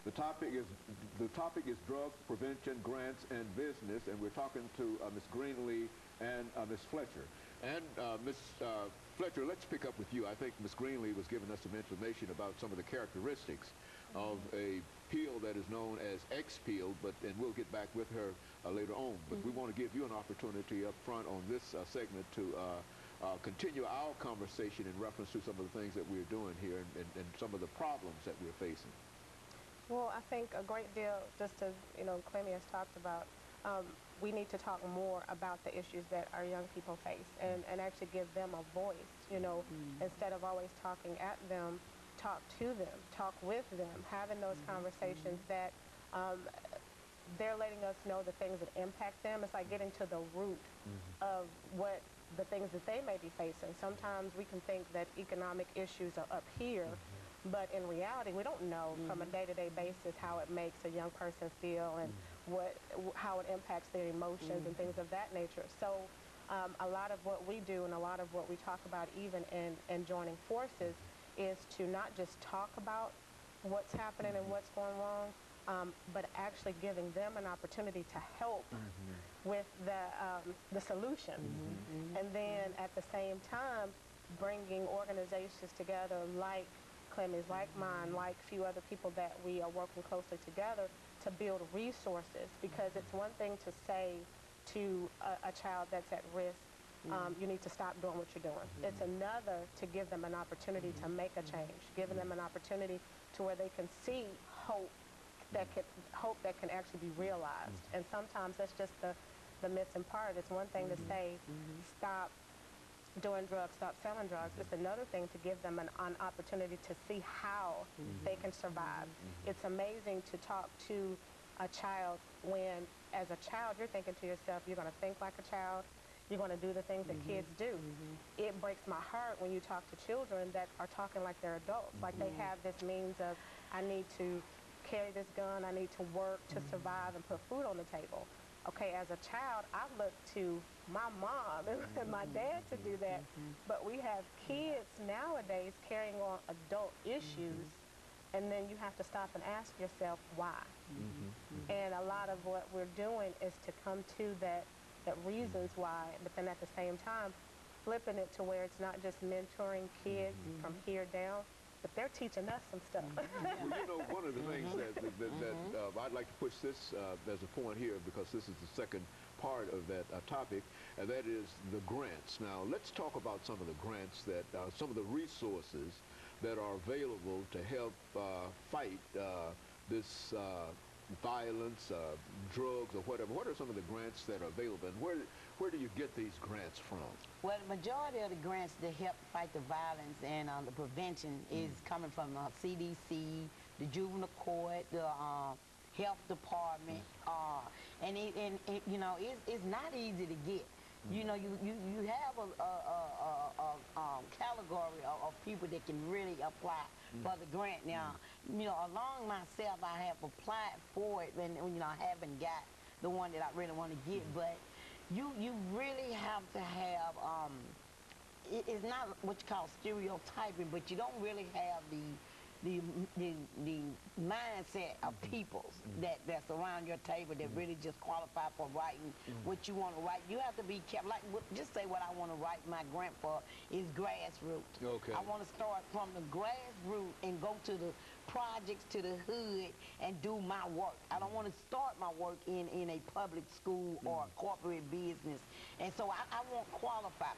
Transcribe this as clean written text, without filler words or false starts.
The topic is drug prevention, grants, and business, and we're talking to Ms. Greenlee and Ms. Fletcher. And Ms. Fletcher, let's pick up with you. I think Ms. Greenlee was giving us some information about some of the characteristics of a peel that is known as X-peel, and we'll get back with her later on. But we want to give you an opportunity up front on this segment to continue our conversation in reference to some of the things that we're doing here and some of the problems that we're facing. Well, I think a great deal, just as Clemmy has talked about, we need to talk more about the issues that our young people face and actually give them a voice, instead of always talking at them, talk to them, talk with them, having those conversations that they're letting us know the things that impact them. It's like getting to the root of what the things that they may be facing. Sometimes we can think that economic issues are up here, but in reality, we don't know from a day-to-day basis how it makes a young person feel and how it impacts their emotions and things of that nature. So a lot of what we do and a lot of what we talk about even in joining forces is to not just talk about what's happening and what's going wrong, but actually giving them an opportunity to help with the solution. And then at the same time, bringing organizations together like Clemmy's, like mine, like a few other people that we are working closely together to build resources, because it's one thing to say to a child that's at risk, you need to stop doing what you're doing. It's another to give them an opportunity to make a change, giving them an opportunity to where they can see hope that can actually be realized. And sometimes that's just the missing part. It's one thing to say, stop doing drugs, stop selling drugs. It's another thing to give them an opportunity to see how they can survive. It's amazing to talk to a child when, as a child, you're thinking to yourself, you're going to think like a child, you're going to do the things that kids do. It breaks my heart when you talk to children that are talking like they're adults, like they have this means of, I need to carry this gun, I need to work to survive and put food on the table. Okay, as a child, I looked to my mom and my dad to do that, but we have kids nowadays carrying on adult issues, and then you have to stop and ask yourself why. And a lot of what we're doing is to come to that reasons why, but then at the same time, flipping it to where it's not just mentoring kids from here down, but they're teaching us some stuff. Well, one of the things that I'd like to push this as a point here, because this is the second part of that topic, and that is the grants. Now, let's talk about some of the grants that, some of the resources that are available to help fight this violence, drugs, or whatever. What are some of the grants that are available, and where do you get these grants from? Well, the majority of the grants to help fight the violence and the prevention is coming from CDC, the juvenile court, the health department, and it's not easy to get. You have a category of people that can really apply for the grant. Now, along myself, I have applied for it, and I haven't got the one that I really want to get. But you really have to have it's not what you call stereotyping, but you don't really have the mindset of peoples that's around your table that really just qualify for writing what you want to write. You have to be careful. Like, just say what I want to write my grant for is grassroots. Okay. I want to start from the grassroots and go to the projects, to the hood, and do my work. I don't want to start my work in a public school or a corporate business. And so I won't qualify